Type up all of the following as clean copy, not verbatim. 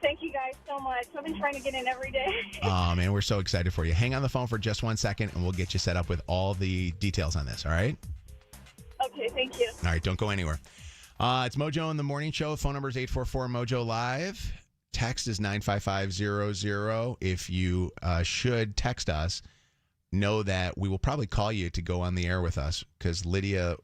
Thank you guys so much. I've been trying to get in every day. Oh, man, we're so excited for you. Hang on the phone for just 1 second, and we'll get you set up with all the details on this, all right? Okay, thank you. All right, don't go anywhere. It's Mojo in the Morning Show. Phone number is 844-MOJO Live. Text is 95500. If you should text us, know that we will probably call you to go on the air with us because Lydia,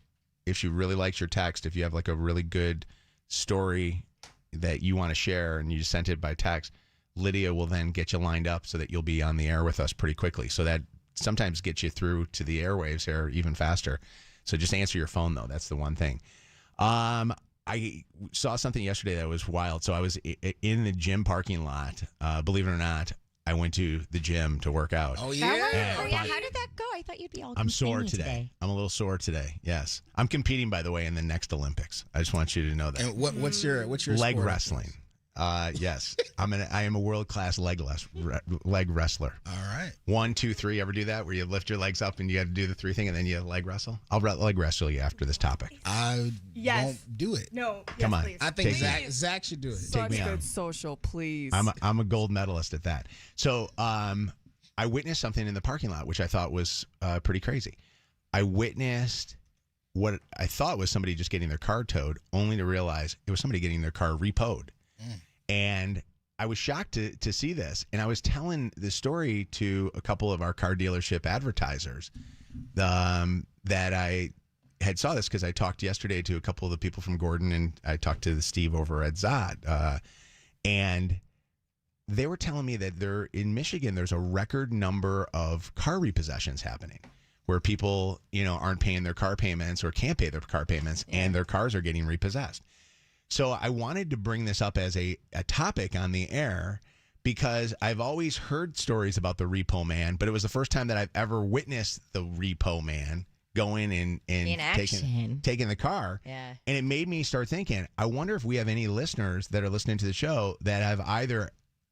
if she really likes your text, if you have like a really good story that you want to share and you just sent it by text, Lydia will then get you lined up so that you'll be on the air with us pretty quickly. So that sometimes gets you through to the airwaves here even faster. So just answer your phone, though. That's the one thing. I saw something yesterday that was wild. So I was in the gym parking lot. Believe it or not, I went to the gym to work out. Oh, yeah. Oh, yeah. How did that go? I thought you'd be all I'm sore today. I'm a little sore today. Yes. I'm competing, by the way, in the next Olympics. I just want you to know that. And what's your leg sport? wrestling? Yes. I am a world-class leg wrestler. All right. 1, 2, 3. Ever do that where you lift your legs up and you have to do the 3 thing and then you leg wrestle? I'll leg wrestle you after this topic. I won't do it. No. Come on. Please. I think Zach should do it. Take me Such on. good social, please. I'm a gold medalist at that. So I witnessed something in the parking lot, which I thought was pretty crazy. I witnessed what I thought was somebody just getting their car towed, only to realize it was somebody getting their car repoed. And I was shocked to see this. And I was telling the story to a couple of our car dealership advertisers that I had saw this because I talked yesterday to a couple of the people from Gordon and I talked to Steve over at Zod. And they were telling me that in Michigan, there's a record number of car repossessions happening where people, aren't paying their car payments or can't pay their car payments and their cars are getting repossessed. So I wanted to bring this up as a topic on the air because I've always heard stories about the repo man, but it was the first time that I've ever witnessed the repo man going and taking the car. Yeah. And it made me start thinking, I wonder if we have any listeners that are listening to the show that have either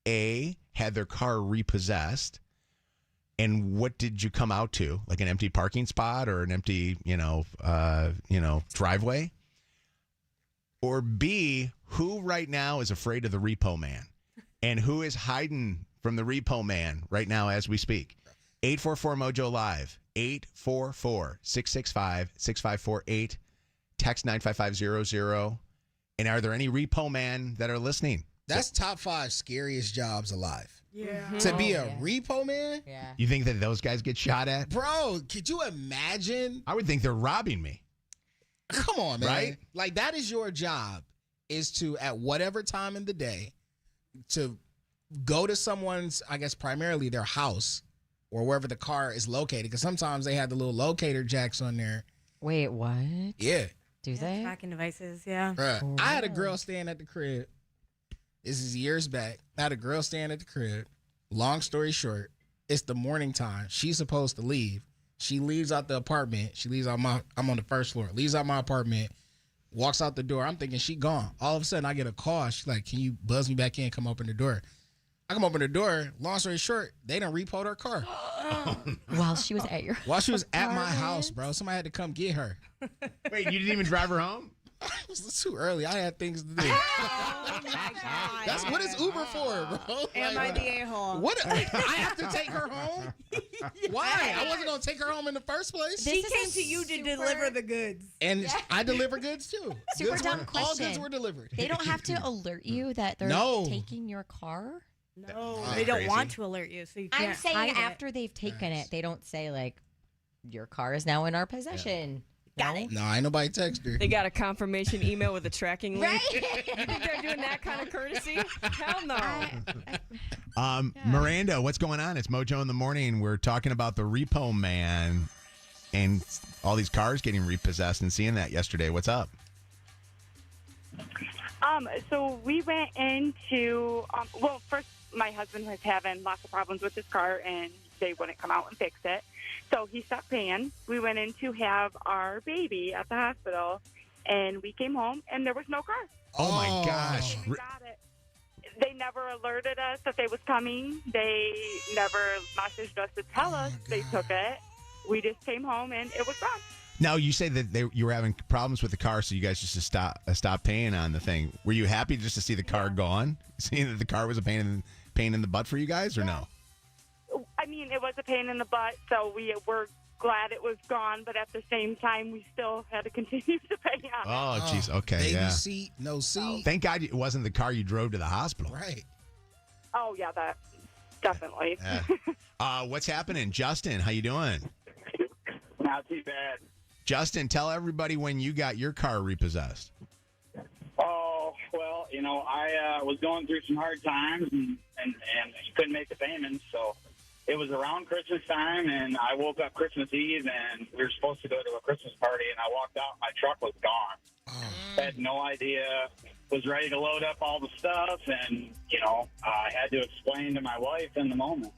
A, had their car repossessed, and what did you come out to? Like an empty parking spot or an empty, driveway? Or B, who right now is afraid of the repo man? And who is hiding from the repo man right now as we speak? 844-MOJO Live, 844-665-6548, text 95500. And are there any repo man that are listening? That's top 5 scariest jobs alive. Yeah. To be a repo man? Yeah. You think that those guys get shot at? Bro, could you imagine? I would think they're robbing me. Come on, man. Right? Like, that is your job, is to, at whatever time in the day, to go to someone's, I guess, primarily their house or wherever the car is located. Because sometimes they have the little locator jacks on there. Wait, what? Yeah. Do they? Tracking devices, yeah. Bruh, I had a girl staying at the crib. This is years back. I had a girl staying at the crib. Long story short, it's the morning time. She's supposed to leave. She leaves out the apartment. She leaves out I'm on the first floor. Leaves out my apartment. Walks out the door. I'm thinking she gone. All of a sudden, I get a call. She's like, can you buzz me back in? Come open the door. I come open the door. Long story short, they done repoed her car. While she was at your While she was at my house, bro. Somebody had to come get her. Wait, you didn't even drive her home? It was too early. I had things to do. Oh, my God. That's what is Uber for, bro. Am I the a-hole? What? I have to take her home? Why? I wasn't going to take her home in the first place. She came to you to deliver the goods. And I deliver goods, too. Super dumb question. All goods were delivered. They don't have to alert you that they're taking your car? No, That's they don't crazy. want to alert you, so you can't I'm saying hide after they've taken it, they don't say, like, your car is now in our possession. Got it. No, ain't nobody text her. They got a confirmation email with a tracking link. Right? You think they're doing that kind of courtesy? Hell no. Miranda, what's going on? It's Mojo in the Morning. We're talking about the repo man and all these cars getting repossessed and seeing that yesterday. What's up? So we went into, first my husband was having lots of problems with his car and they wouldn't come out and fix it. So he stopped paying. We went in to have our baby at the hospital and we came home and there was no car. Oh my gosh. We got it. They never alerted us that they was coming. They never messaged us to tell us they took it. We just came home and it was gone. Now, you say that you were having problems with the car, so you guys just stopped paying on the thing. Were you happy just to see the car gone? Seeing that the car was a pain in the butt for you guys, or no? I mean, it was a pain in the butt, so we were glad it was gone, but at the same time, we still had to continue to pay on it. Oh, jeez. Okay, Baby yeah. seat, no seat. Thank God it wasn't the car you drove to the hospital. Right. Oh, yeah, that definitely. What's happening? Justin, how you doing? Not too bad. Justin, tell everybody when you got your car repossessed. Oh, well, I was going through some hard times and couldn't make the payments, so it was around Christmas time, and I woke up Christmas Eve, and we were supposed to go to a Christmas party, and I walked out, my truck was gone. Had no idea, was ready to load up all the stuff, and, I had to explain to my wife in the moment.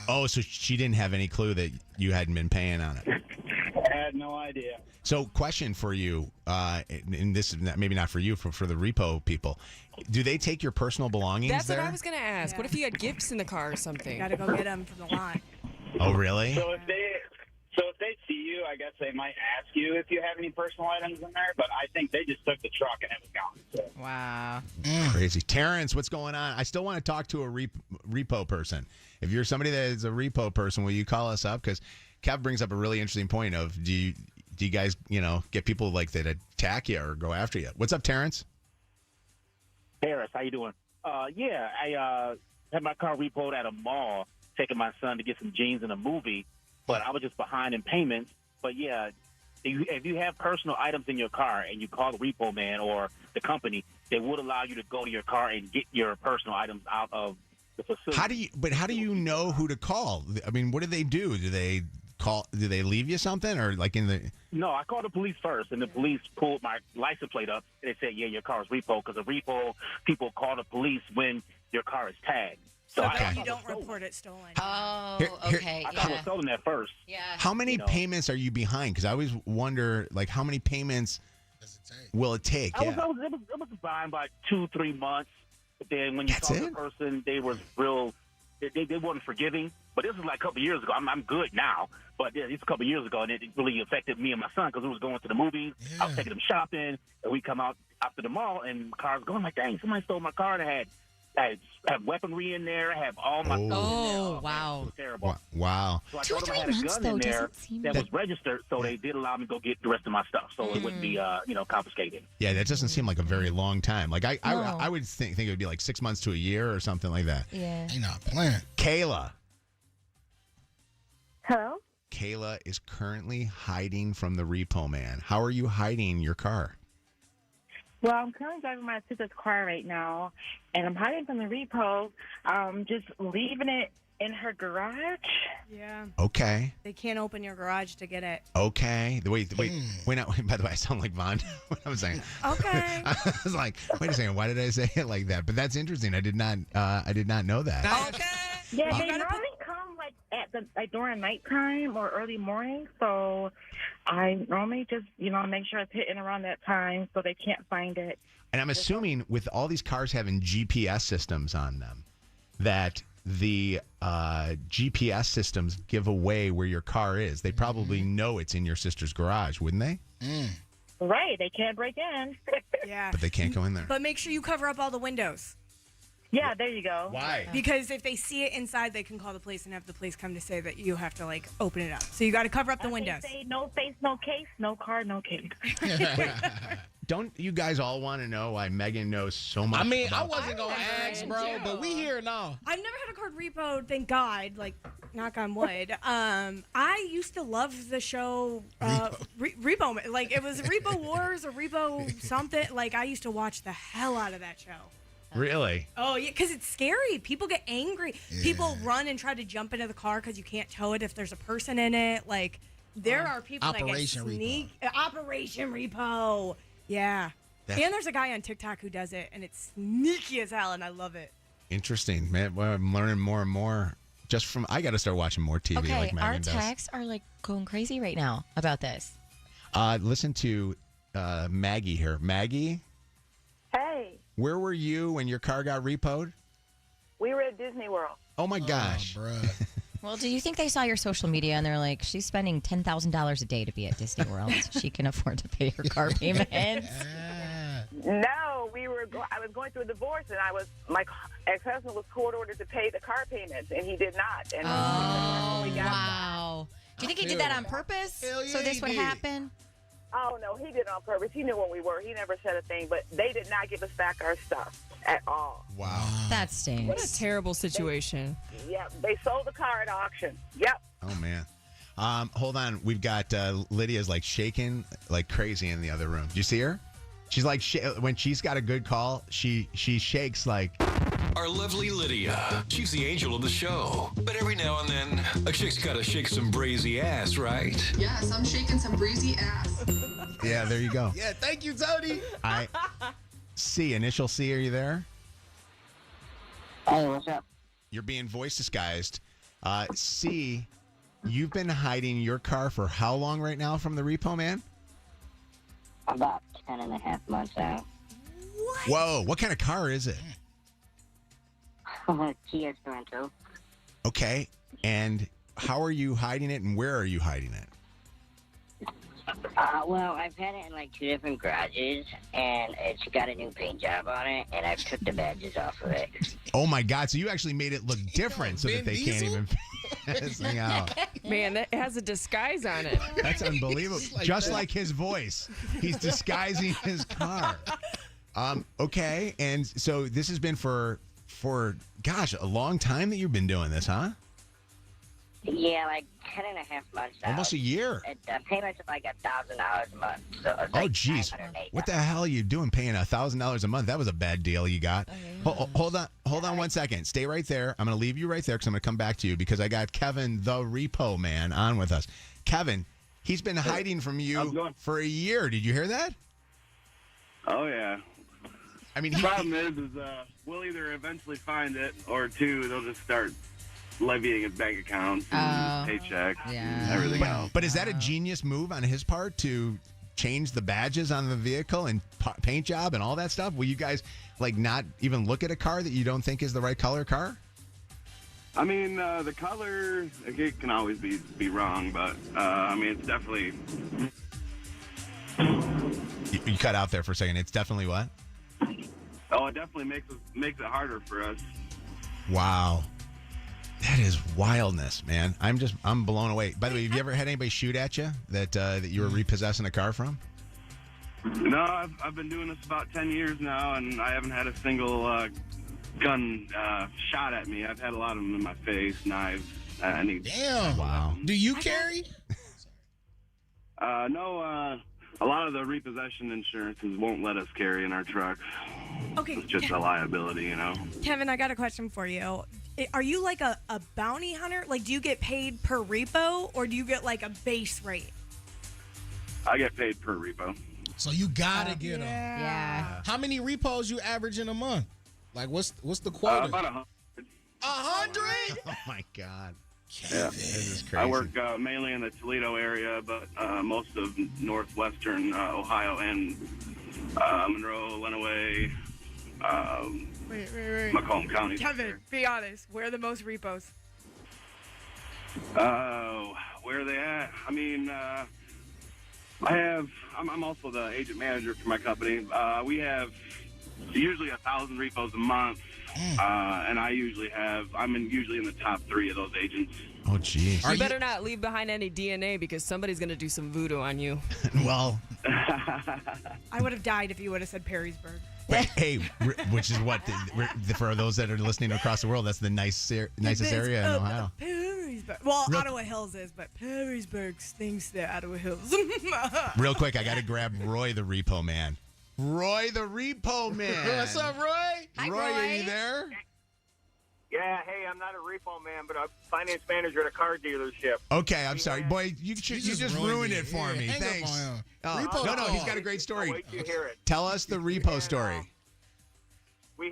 Oh, so she didn't have any clue that you hadn't been paying on it. I had no idea. So, question for you, and this is maybe not for you, for the repo people. Do they take your personal belongings That's there? what I was going to ask. Yeah. What if you had gifts in the car or something? Got to go get them from the lot. Oh, really? So if they see you, I guess they might ask you if you have any personal items in there, but I think they just took the truck and it was gone. So. Wow. Crazy. Terrence, what's going on? I still want to talk to a repo person. If you're somebody that is a repo person, will you call us up? Because Kev brings up a really interesting point of do you guys, get people like that attack you or go after you? What's up, Terrence? Harris, how you doing? I had my car repoed at a mall, taking my son to get some jeans in a movie, but I was just behind in payments. But yeah, if you have personal items in your car and you call the repo man or the company, they would allow you to go to your car and get your personal items out of the facility. How do you know who to call? I mean, what do they do? Do they leave you something, or like in the? No, I called the police first, and the police pulled my license plate up, and they said, yeah, your car is repo, because the repo people call the police when your car is tagged. So I that you thought don't it was stolen. report it stolen. Oh, Here- okay. I thought it was Yeah. stolen at first. Yeah. How many payments are you behind? Because I always wonder, like, how many payments will it take? It was behind by 2-3 months. But then when you That's talk to it? the person, they was real. They weren't forgiving. But this was like a couple years ago. I'm good now. But yeah, it's a couple years ago, and it really affected me and my son because we was going to the movies. I was taking them shopping, and we come out after the mall, and the car's going like, dang, somebody stole my car. And I had weaponry in there. I have all my stuff in there. Oh, wow. It was terrible. Wow. So I 2 or told them 3 I had a months, gun though, in there doesn't seem that like- was registered, so they did allow me to go get the rest of my stuff, so it wouldn't be, confiscated. Yeah, that doesn't seem like a very long time. Like No. I would think it would be like 6 months to a year or something like that. Yeah. They not playing. Kayla. Hello? Kayla is currently hiding from the repo man. How are you hiding your car? Well, I'm currently driving my sister's car right now, and I'm hiding from the repo, just leaving it in her garage. Yeah. Okay. They can't open your garage to get it. Okay. Wait. By the way, I sound like Vaughn. What I'm saying. Okay. I was like, wait a second. Why did I say it like that? But that's interesting. I did not know that. Okay. Yeah, You they gotta normally come during nighttime or early morning. So I normally just make sure it's hitting around that time so they can't find it. And I'm assuming with all these cars having GPS systems on them, that the GPS systems give away where your car is. They probably know it's in your sister's garage, wouldn't they? Right, they can't break in. Yeah. But they can't go in there. But make sure you cover up all the windows. Yeah, there you go. Why? Because if they see it inside, they can call the police and have the police come to say that you have to, open it up. So you got to cover up the windows. They say no face, no case, no car, no case. Don't you guys all want to know why Meaghan knows so much? I mean, I about wasn't going to ask, bro, but we here now. I've never had a card repoed, thank God, knock on wood. I used to love the show Repo. It was Repo Wars or Repo something. I used to watch the hell out of that show. Really? Oh, yeah, because it's scary. People get angry. Yeah. People run and try to jump into the car because you can't tow it if there's a person in it. There are people that get Operation Repo. Yeah. And there's a guy on TikTok who does it, and it's sneaky as hell, and I love it. Interesting, man. Well, I'm learning more and more. I got to start watching more TV like Meaghan our does. texts are going crazy right now about this. Listen to Maggie here. Maggie? Hey, Where were you when your car got repoed? we were at Disney World. Oh, my gosh. Bruh. Well, do you think they saw your social media and they're like, she's spending $10,000 a day to be at Disney World. She can afford to pay her car payments. No, I was going through a divorce, and my ex-husband was court ordered to pay the car payments, and he did not. And wow. Do you think he did that on purpose? So this would happen? Oh, no, he did it on purpose. He knew when we were. He never said a thing, but they did not give us back our stuff at all. Wow. That stinks. What a terrible situation. They sold the car at auction. Yep. Oh, man. Hold on. We've got Lydia's like shaking like crazy in the other room. Do you see her? She's like, when she's got a good call, she shakes like. Our lovely Lydia. She's the angel of the show. But every now and then, a chick's got to shake some brazy ass, right? Yes, I'm shaking some breezy ass. Yeah, there you go. Yeah, thank you, Tony. Initial C, are you there? Hey, what's up? You're being voice disguised. C, you've been hiding your car for how long right now from the repo man? About 10 and a half months now. What? Whoa, what kind of car is it? Kia Sorento. Okay, and how are you hiding it and where are you hiding it? Well, I've had it in like 2 different garages, and it's got a new paint job on it, and I've took the badges off of it. Oh my God! So you actually made it look different so that they can't even figure this thing out. Man, it has a disguise on it. That's unbelievable. Just like his voice, he's disguising his car. Okay, and so this has been for gosh, a long time that you've been doing this, huh? Yeah, like 10 and a half months now. Almost a year. The payments are like $1,000 a month. So it's Oh, geez. What the hell are you doing paying $1,000 a month? That was a bad deal you got. Hold on 1 second. Stay right there. I'm going to leave you right there because I'm going to come back to you because I got Kevin, the repo man, on with us. Kevin, he's been hiding from you for a year. Did you hear that? Oh, yeah. I mean, the problem is we'll either eventually find it or two, they'll just start levying his bank accounts and paychecks and everything else. But is that a genius move on his part to change the badges on the vehicle and paint job and all that stuff? Will you guys like not even look at a car that you don't think is the right color car? I mean, the color, it can always be wrong, but I mean, it's definitely... You cut out there for a second. It's definitely what? Oh, it definitely makes it harder for us. Wow. That is wildness, man. I'm blown away. By the way, have you ever had anybody shoot at you that you were repossessing a car from? No, I've been doing this about 10 years now, and I haven't had a single gun shot at me. I've had a lot of them in my face, knives. Damn. Wow. Do you carry? No, a lot of the repossession insurances won't let us carry in our trucks. Okay. It's just a liability, you know? Kevin, I got a question for you. Are you like a bounty hunter? Like, do you get paid per repo or do you get like a base rate? I get paid per repo. So you gotta get them. Yeah. How many repos you average in a month? Like, what's the quota? About 100. 100? Oh my God. Yeah. This is crazy. I work mainly in the Toledo area, but most of northwestern Ohio and Monroe, Lenawee, Wait. Macomb County. Kevin, be honest. Where are the most repos? Where are they at? I mean, I'm also the agent manager for my company. We have usually 1,000 repos a month, and I'm usually in the top 3 of those agents. Oh, geez. You better not leave behind any DNA because somebody's going to do some voodoo on you. Well, I would have died if you would have said Perrysburg. hey, which is what for those that are listening across the world, that's the nicest area in Ohio. Perrysburg. Well, Ottawa Hills is, but Perrysburg stinks to Ottawa Hills. Real quick, I got to grab Roy the Repo Man. Roy the Repo Man. What's up, Roy? Hi, Roy, are you there? Yeah, hey, I'm not a repo man, but I'm finance manager at a car dealership. Okay, I'm sorry. Boy, you just ruined it for me. Thanks. No, he's got a great story. Wait till you hear it. Tell us the repo story. We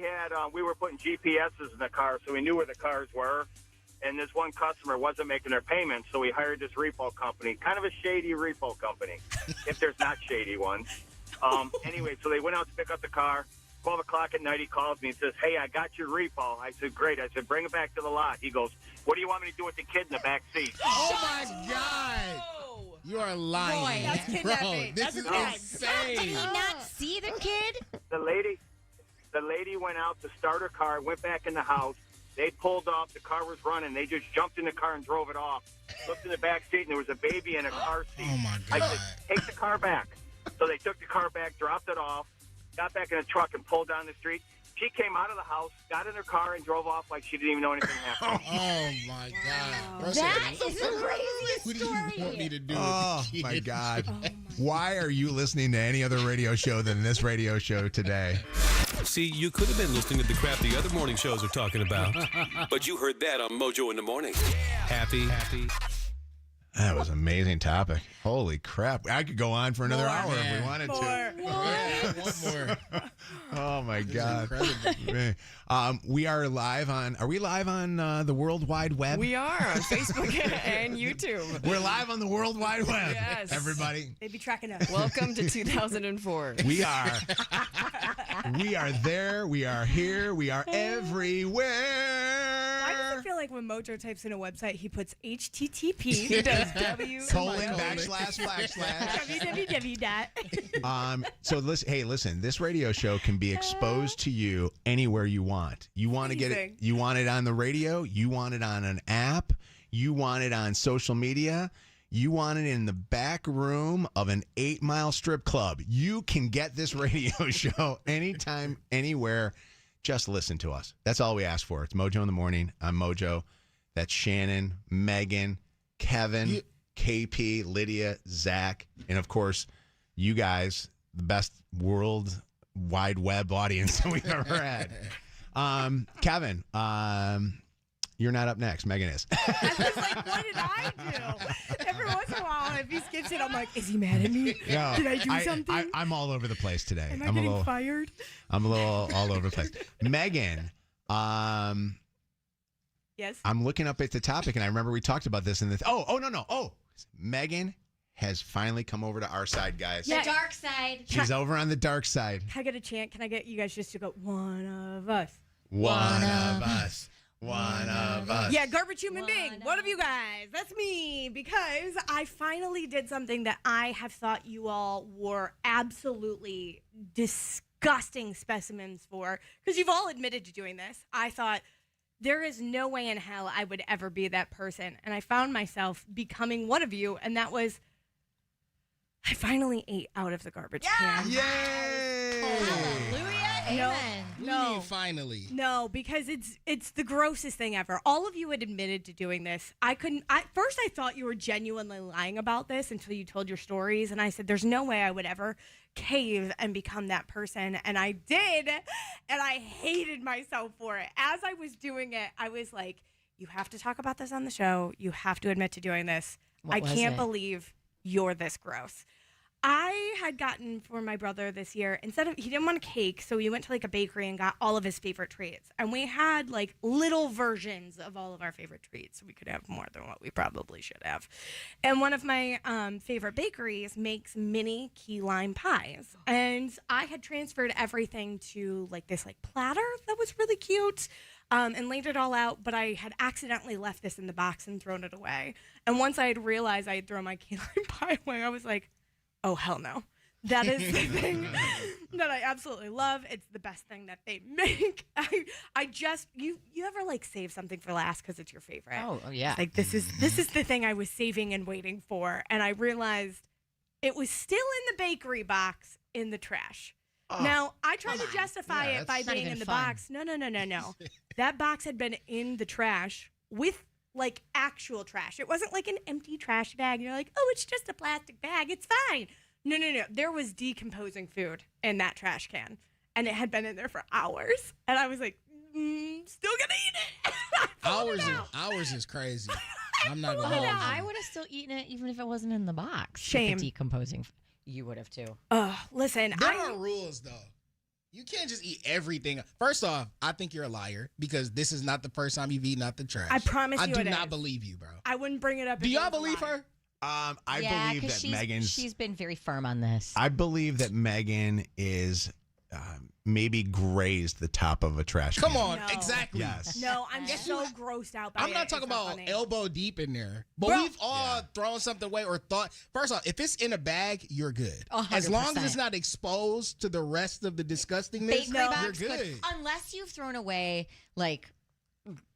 were putting GPSs in the car, so we knew where the cars were. And this one customer wasn't making their payments, so we hired this repo company, kind of a shady repo company, if there's not shady ones. Anyway, so they went out to pick up the car. 12 o'clock at night, he calls me and says, hey, I got your repo. I said, great. I said, bring it back to the lot. He goes, what do you want me to do with the kid in the back seat? Oh, my God. You are lying. Boy, that's kidnapping. Bro, this is insane. Did he not see the kid? The lady went out to start her car, went back in the house. They pulled off. The car was running. They just jumped in the car and drove it off. Looked in the back seat, and there was a baby in a car seat. Oh, my I God. said, take the car back. So they took the car back, dropped it off, got back in the truck, and pulled down the street. She came out of the house, got in her car, and drove off like she didn't even know anything happened. Oh, my God. Bro, That is the craziest what do story. you want me to do Oh, with the kid? my God. Why are you listening to any other radio show than this radio show today? See, you could have been listening to the crap the other morning shows are talking about. But you heard that on Mojo in the Morning. Happy. That was an amazing topic. Holy crap. I could go on for another hour if we wanted to. Yeah, one more. Oh, my God. Incredible. We are live on, are we live on the World Wide Web? We are on Facebook and YouTube. We're live on the World Wide Web. Yes. Everybody. They'd be tracking us. Welcome to 2004. We are. We are there. We are here. We are everywhere. Why does it feel like when Mojo types in a website, he puts HTTP, he does www. So listen, this radio show can be exposed to you anywhere you want. You want to get it, you want it on the radio, you want it on an app, you want it on social media, you want it in the back room of an 8-mile strip club. You can get this radio show anytime, anywhere. Just listen to us. That's all we ask for. It's Mojo in the Morning. I'm Mojo. That's Shannon, Megan, Kevin, KP, Lydia, Zach, and of course, you guys, the best World Wide Web audience that we've ever had. Kevin, you're not up next. Megan is. I was like, what did I do? Every once in a while, if he skips it, I'm like, is he mad at me? No, Did I do something? I'm all over the place today. Am I getting fired? I'm a little all over the place. Megan, yes. I'm looking up at the topic, and I remember we talked about this in the. No. Megan has finally come over to our side, guys. The dark side. She's over on the dark side. Can I get a chant? Can I get you guys just to go, one of us? One of us. One of us. Yeah, garbage human being. One of you guys. That's me. Because I finally did something that I have thought you all were absolutely disgusting specimens for. Because you've all admitted to doing this. I thought, there is no way in hell I would ever be that person. And I found myself becoming one of you. And that was, I finally ate out of the garbage can. Yay! Hallelujah. Amen. No. Finally. No, because it's the grossest thing ever. All of you had admitted to doing this. First I thought you were genuinely lying about this until you told your stories. And I said, there's no way I would ever cave and become that person. And I did. And I hated myself for it. As I was doing it, I was like, you have to talk about this on the show. You have to admit to doing this. I can't believe you're this gross. I had gotten for my brother this year, he didn't want a cake, so we went to like a bakery and got all of his favorite treats. And we had like little versions of all of our favorite treats. So we could have more than what we probably should have. And one of my favorite bakeries makes mini key lime pies. And I had transferred everything to like this like platter that was really cute. And laid it all out, but I had accidentally left this in the box and thrown it away. And once I had realized I had thrown my key lime pie away, I was like, oh, hell no. That is the thing that I absolutely love. It's the best thing that they make. You ever like save something for last because it's your favorite? Oh yeah. It's like this is the thing I was saving and waiting for. And I realized it was still in the bakery box in the trash. Oh, now, I tried to justify it by being in the box. No. That box had been in the trash with like actual trash. It wasn't like an empty trash bag. You're like, oh, it's just a plastic bag. It's fine. No. There was decomposing food in that trash can. And it had been in there for hours. And I was like, still gonna eat it. Hours is crazy. I'm not gonna hold you. I would have still eaten it even if it wasn't in the box. Shame. The decomposing. You would have too. Listen. There are rules though. You can't just eat everything. First off, I think you're a liar because this is not the first time you've eaten out the trash. I promise you I do not believe you, bro. I wouldn't bring it up. Do y'all believe her? I believe that she's been very firm on this. I believe that Megan is maybe grazed the top of a trash can. Come on, No. exactly. Yes. No, I'm so grossed out by it. I'm not talking It's not about funny. elbow deep in there, but Bro. we've all thrown something away or thought. First off, if it's in a bag, you're good. 100%. As long as it's not exposed to the rest of the disgustingness, Bakery you're box, good. unless you've thrown away like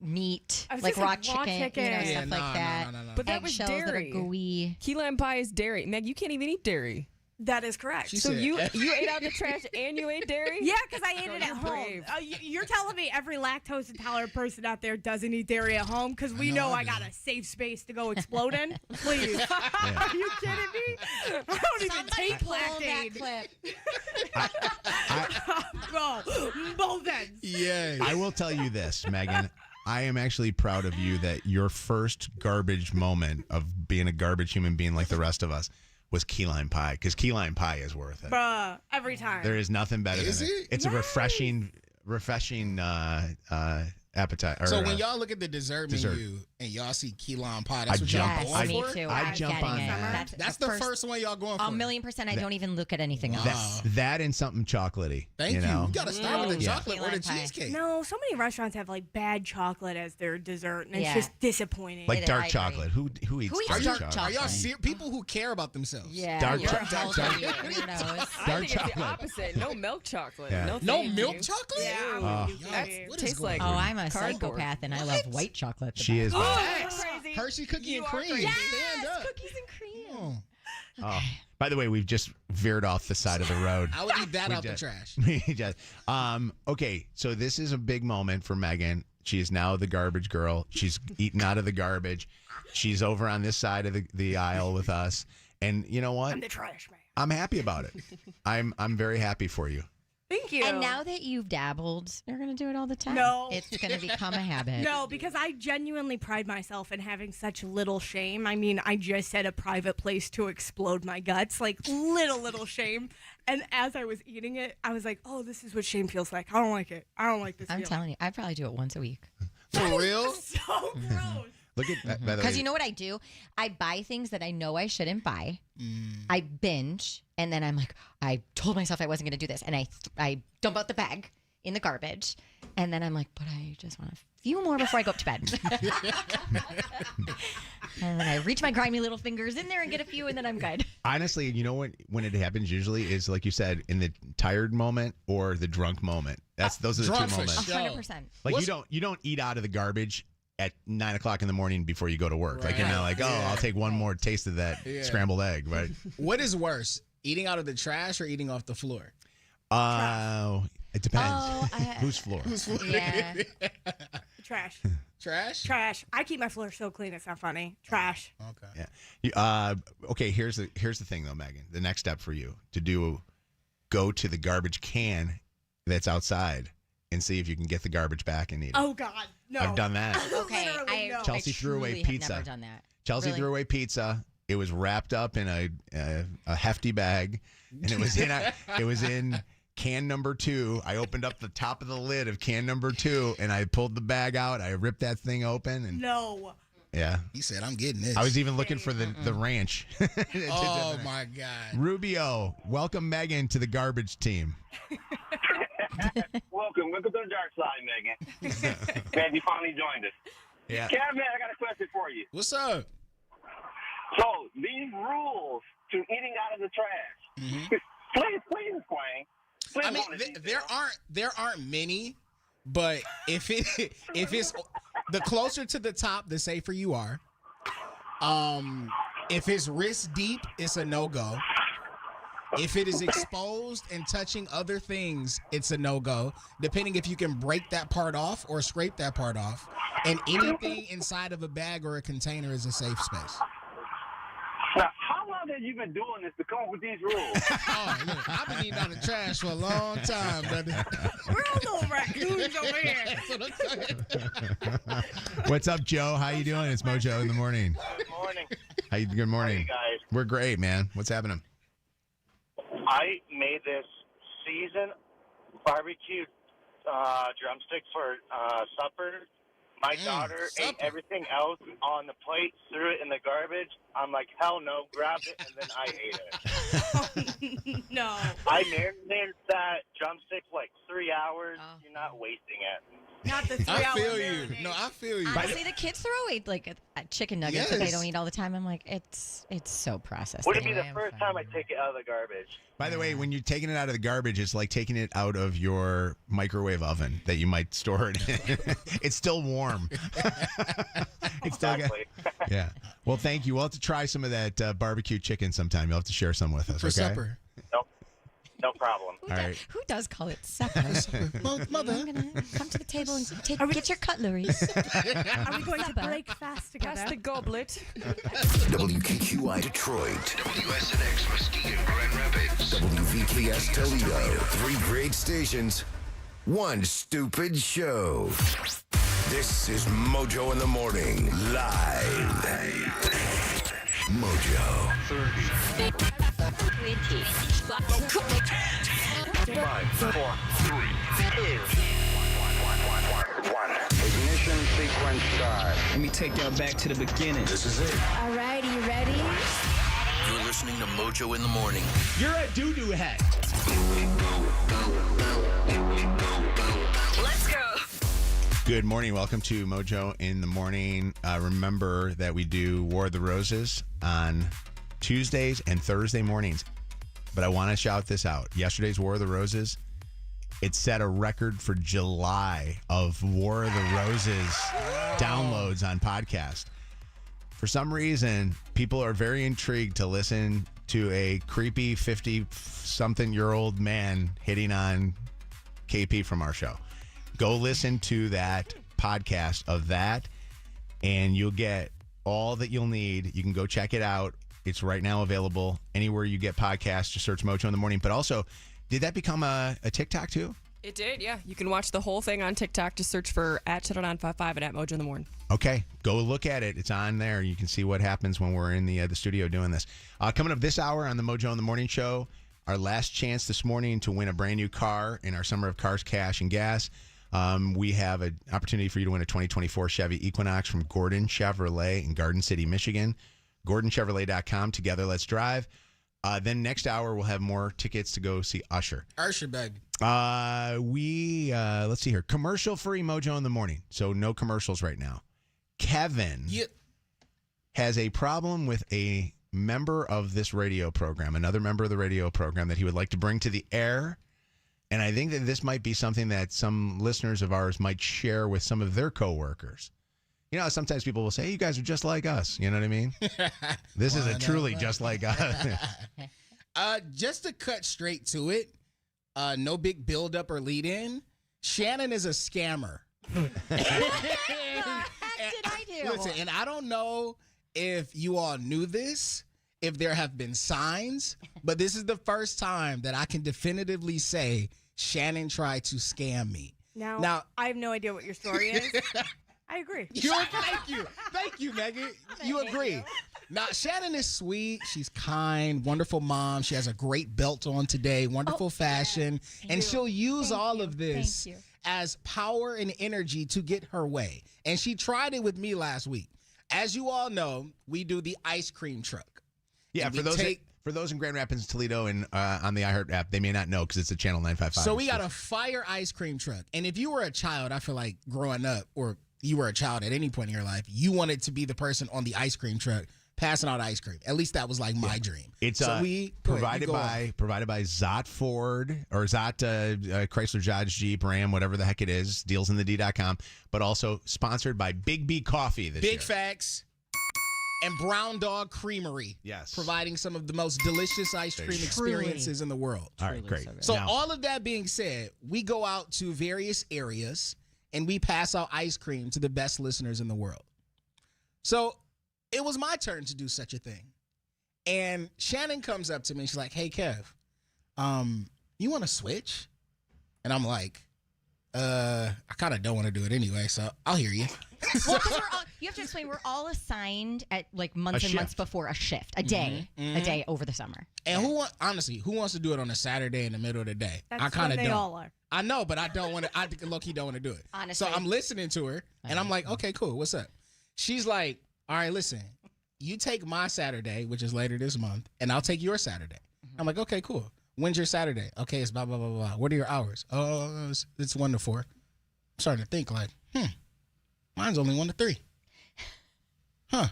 meat, I was like gonna raw say raw chicken, chicken. you know, Yeah, stuff like that. But that was Eggshells that are dairy. gooey. Key lime pie is dairy. Meg, you can't even eat dairy. That is correct. So you ate out the trash and you ate dairy? Yeah, because I ate Girl, it at you're home. brave. You're telling me every lactose intolerant person out there doesn't eat dairy at home? Because we know I got a safe space to go explode in? Please. Are you kidding me? I don't even take lactate. Bro, both ends. Yeah. I will tell you this, Meaghan. I am actually proud of you that your first garbage moment of being a garbage human being like the rest of us was key lime pie, because key lime pie is worth it. Bruh, every time. There is nothing better Is than it? It's a refreshing appetite. So when y'all look at the dessert menu and y'all see key lime pie, that's what y'all going me for? too. I I'm jump getting on it. that. That's the first one y'all going for. 1,000,000%. I don't even look at anything else. That and something chocolatey. Thank you. know? You got to start with the Yeah. chocolate or the cheesecake. No, so many restaurants have like bad chocolate as their dessert, and it's Yeah. just disappointing. Like dark chocolate. Who eats dark Are chocolate? y'all people who care about themselves? Yeah. Dark you're chocolate. healthy, Dark- weirdos. I Dark think it's chocolate. the opposite. No milk chocolate. Yeah. No, No thank milk you. chocolate? Yeah, Oh. What is Tastes going like Oh, I'm a cardboard. psychopath, and I love white chocolate. the She best. is. Facts. crazy. Hershey cookie You and are cream. crazy. Stand up. Cookies and cream. Oh. Oh. By the way, we've just veered off the side of the road. I would eat that We out the just- trash. We just- okay, so this is a big moment for Meaghan. She is now the garbage girl. She's eaten out of the garbage. She's over on this side of the aisle with us. And you know what? I'm the trash man. I'm happy about it. I'm very happy for you. Thank you. And now that you've dabbled, you're going to do it all the time. No. It's going to become a habit. No, because I genuinely pride myself in having such little shame. I mean, I just had a private place to explode my guts, like little shame. And as I was eating it, I was like, oh, this is what shame feels like. I don't like it. I don't like this I'm feeling. telling you, I probably do it once a week. For real? So gross. Look at that. By the Because way, you know what I do? I buy things that I know I shouldn't buy. I binge, and then I'm like, I told myself I wasn't going to do this, and I dump out the bag in the garbage, and then I'm like, but I just want a few more before I go up to bed. And then I reach my grimy little fingers in there and get a few, and then I'm good. honestly, you know what? When it happens, usually is like you said, in the tired moment or the drunk moment. Those are the drunk two for moments. sure. 100%. Like you don't eat out of the garbage at 9:00 in the morning before you go to work. Like you're not like, oh, I'll take one more taste of that scrambled egg, right? What is worse, eating out of the trash or eating off the floor? It depends. Oh, Whose floor? Yeah. Trash. Trash? Trash. I keep my floor so clean, it's not funny. Trash. Okay. Yeah. Okay. Here's the thing though, Meaghan. The next step for you go to the garbage can that's outside and see if you can get the garbage back and eat it. Oh, God. No. I've done that. Okay. Literally, no. Chelsea threw away truly have pizza. never done that. Chelsea Really? threw away pizza. It was wrapped up in a hefty bag, and it was in can number 2. I opened up the top of the lid of can number 2, and I pulled the bag out. I ripped that thing open, and No. yeah, He said, I'm getting this. I was even looking for the ranch. Oh, my God. Rubio, welcome Meaghan to the garbage team. Welcome to the dark side, Meaghan. Glad you finally joined us. Yeah. Kevin, I got a question for you. What's up? So these rules to eating out of the trash. Please explain. Please I mean, go into there aren't many, but if it's the closer to the top, the safer you are. If it's wrist deep, it's a no-go. If it is exposed and touching other things, it's a no-go, depending if you can break that part off or scrape that part off. And anything inside of a bag or a container is a safe space. Now, how long have you been doing this to come up with these rules? Oh, look, I've been eating out of trash for a long time, brother. We're all little raccoons over here. What's up, Joe? How you doing? It's Mojo in the morning. Good morning. Good morning. How are you guys? We're great, man. What's happening? I made this seasoned barbecue drumstick for supper My daughter ate everything else on the plate, threw it in the garbage. I'm like, hell no, grabbed it, and then I ate it. No. I marinated that drumstick for like 3 hours. You're not wasting it. Not the 3 I hour feel you. marinade. No, I feel you. Honestly, the kids throw away like a chicken nuggets that they don't eat all the time. I'm like, it's so processed. Would it be the anyway, first time I take it out of the garbage? By the way, when you're taking it out of the garbage, it's like taking it out of your microwave oven that you might store it in. It's still warm. It's still Exactly. yeah. Well, thank you. We'll have to try some of that barbecue chicken sometime. You'll have to share some with us. For okay? supper. No problem. All right. Who does call it supper? Mother. I'm gonna come to the table and get your cutleries. Are we going to break fast together? Pass the goblet. WKQI Detroit. WSNX Mesquite and Grand Rapids. WVKS Toledo. 3 great stations, 1 stupid show. This is Mojo in the Morning. Live. Mojo. 30. 5, 4, 3, 2, 1. Ignition sequence start. Let me take y'all back to the beginning. This is it. All right, are you ready? You're listening to Mojo in the Morning. You're a doo-doo head. Let's go. Good morning. Welcome to Mojo in the Morning. Remember that we do War of the Roses on Tuesdays and Thursday mornings. But I want to shout this out. Yesterday's War of the Roses, it set a record for July of War of the Roses downloads on podcast. For some reason, people are very intrigued to listen to a creepy 50-something-year-old man hitting on KP from our show. Go listen to that podcast of that, and you'll get all that you'll need. You can go check it out. It's right now available anywhere you get podcasts. Just search Mojo in the Morning. But also, did that become a TikTok too? It did, yeah. You can watch the whole thing on TikTok. Just search for @Channel955 and @Mojo in the Morning. Okay, go look at it. It's on there. You can see what happens when we're in the studio doing this. Coming up this hour on the Mojo in the Morning show, our last chance this morning to win a brand new car in our Summer of Cars, Cash, and Gas. We have an opportunity for you to win a 2024 Chevy Equinox from Gordon Chevrolet in Garden City, Michigan. GordonChevrolet.com. Together, let's drive. Then next hour, we'll have more tickets to go see Usher. Usher, baby. Let's see here. Commercial-free Mojo in the Morning. So no commercials right now. Kevin has a problem with a member of this radio program, another member of the radio program that he would like to bring to the air. And I think that this might be something that some listeners of ours might share with some of their coworkers. You know, sometimes people will say, hey, you guys are just like us. You know what I mean? This is a truly just like us. Just to cut straight to it, no big build-up or lead-in. Shannon is a scammer. What the heck did I do? Listen, and I don't know if you all knew this, if there have been signs, but this is the first time that I can definitively say Shannon tried to scam me. Now I have no idea what your story is. I agree. Thank you, Megan. You agree. Now, Shannon is sweet. She's kind, wonderful mom. She has a great belt on today, wonderful fashion. And she'll use all of this as power and energy to get her way. And she tried it with me last week. As you all know, we do the ice cream truck. Yeah, for those in Grand Rapids, Toledo, and on the iHeart app, they may not know because it's a Channel 955. So we got a fire ice cream truck. And if you were a child, I feel like growing up, or you were a child at any point in your life, you wanted to be the person on the ice cream truck passing out ice cream. At least that was like my dream. It's provided by Zott Ford or Zott Chrysler, Dodge, Jeep, Ram, whatever the heck it is, dealsinthed.com, but also sponsored by Big B Coffee this year. Big facts. And Brown Dog Creamery. Yes. Providing some of the most delicious ice cream experiences in the world. All right, great. So all of that being said, we go out to various areas and we pass out ice cream to the best listeners in the world. So it was my turn to do such a thing. And Shannon comes up to me and she's like, hey, Kev, you want to switch? And I'm like, I kind of don't want to do it anyway, so I'll hear you. Well, because you have to explain, we're all assigned at like months and months before a shift, a day, a day over the summer. And who wants to do it on a Saturday in the middle of the day? That's I kind of don't. They all are. I know, but I don't want to. I low-key don't want to do it. Honestly. So I'm listening to her, and I'm like, okay, cool. What's up? She's like, all right, listen. You take my Saturday, which is later this month, and I'll take your Saturday. I'm like, okay, cool. When's your Saturday? Okay, it's blah, blah, blah, blah. What are your hours? Oh, it's 1 to 4. I'm starting to think like, mine's only 1 to 3. Huh.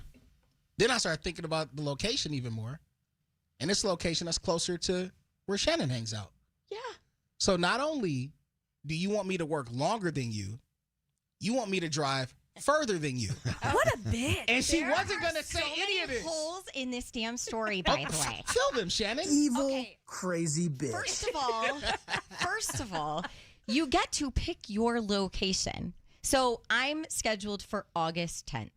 Then I started thinking about the location even more. And it's a location that's closer to where Shannon hangs out. Yeah. So not only do you want me to work longer than you want me to drive further than you. What a bitch. And she wasn't going to say so any of this. Holes in this damn story, by the way. Fill them, Shannon. Evil, crazy bitch. First of all, you get to pick your location. So I'm scheduled for August 10th.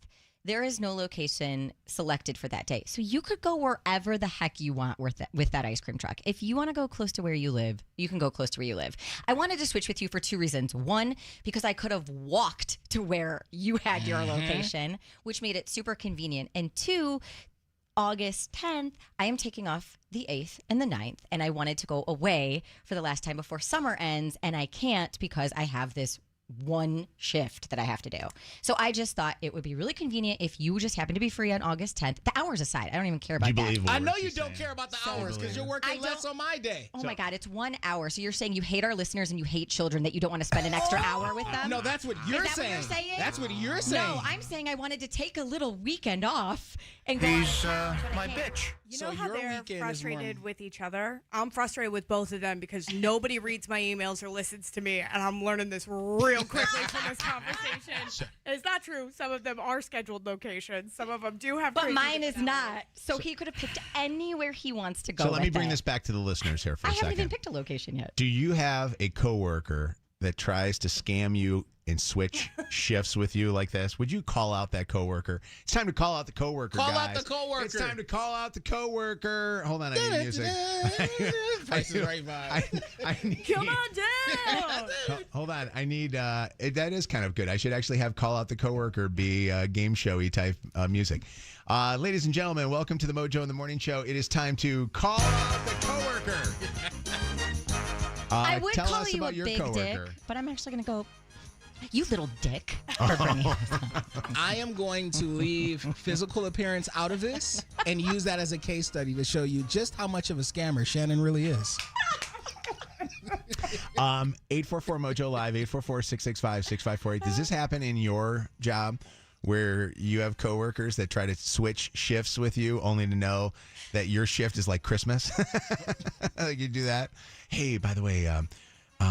There is no location selected for that day. So you could go wherever the heck you want with that ice cream truck. If you want to go close to where you live, you can go close to where you live. I wanted to switch with you for 2 reasons. One, because I could have walked to where you had your location, which made it super convenient. And 2, August 10th, I am taking off the 8th and the 9th, and I wanted to go away for the last time before summer ends, and I can't because I have this one shift that I have to do. So I just thought it would be really convenient if you just happen to be free on August 10th. The hours aside, I don't even care about that. I know you don't care about the hours because you're working less on my day. Oh my God, it's 1 hour. So you're saying you hate our listeners and you hate children, that you don't want to spend an extra hour with them? No, that's what you're saying. What you're saying? That's what you're saying. No, I'm saying I wanted to take a little weekend off and go. He's my bitch. You know how they're frustrated with each other? I'm frustrated with both of them because nobody reads my emails or listens to me, and I'm learning this real quickly from this conversation. It's not true. Some of them are scheduled locations. Some of them do have. But mine is not. So he could have picked anywhere he wants to go. So let me bring this back to the listeners here for a second. I haven't even picked a location yet. Do you have a coworker that tries to scam you and switch shifts with you like this? Would you call out that coworker? It's time to call out the coworker, guys. Call out the coworker. It's time to call out the coworker. Hold on, I need music. Price is Right vibe. Come on down. Hold on, I need. That is kind of good. I should actually have call out the coworker be game showy type music. Ladies and gentlemen, welcome to the Mojo in the Morning Show. It is time to call out the coworker. I would tell call us you about a your big coworker. dick, but I'm actually going to go, you little dick. I am going to leave physical appearance out of this and use that as a case study to show you just how much of a scammer Shannon really is. 844 Mojo Live, 844-665-6548. Does this happen in your job where you have coworkers that try to switch shifts with you only to know that your shift is like Christmas? Like you do that? Hey, by the way,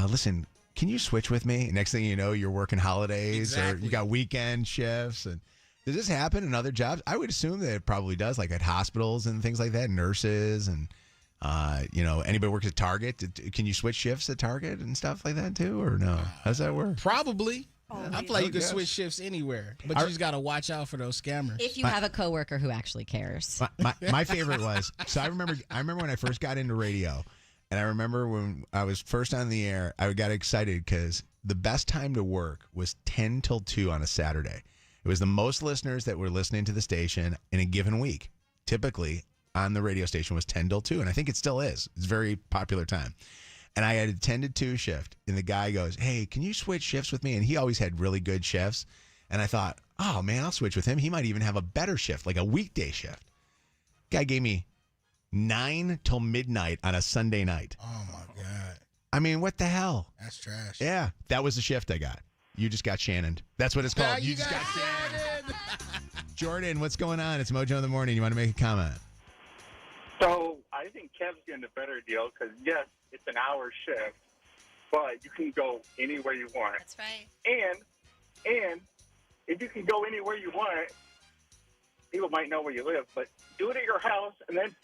listen, can you switch with me? Next thing you know, you're working holidays or you got weekend shifts. And does this happen in other jobs? I would assume that it probably does, like at hospitals and things like that, nurses and anybody works at Target. Can you switch shifts at Target and stuff like that too, or no? How does that work? Probably. I feel like you can switch shifts anywhere, but you just got to watch out for those scammers. If you have a coworker who actually cares. My favorite was, so I remember when I first got into radio, and I remember when I was first on the air, I got excited because the best time to work was 10 till 2 on a Saturday. It was the most listeners that were listening to the station in a given week. Typically on the radio station was 10 till 2, and I think it still is. It's a very popular time. And I had a 10 to 2 shift, and the guy goes, hey, can you switch shifts with me? And he always had really good shifts. And I thought, oh, man, I'll switch with him. He might even have a better shift, like a weekday shift. Guy gave me 9 till midnight on a Sunday night. Oh, my God. I mean, what the hell? That's trash. Yeah, that was the shift I got. You just got Shannon. That's what it's called. You just got Shannon. Jordan, what's going on? It's Mojo in the Morning. You want to make a comment? So I think Kev's getting a better deal because, yes, it's an hour shift, but you can go anywhere you want. That's right. And if you can go anywhere you want, people might know where you live, but do it at your house and then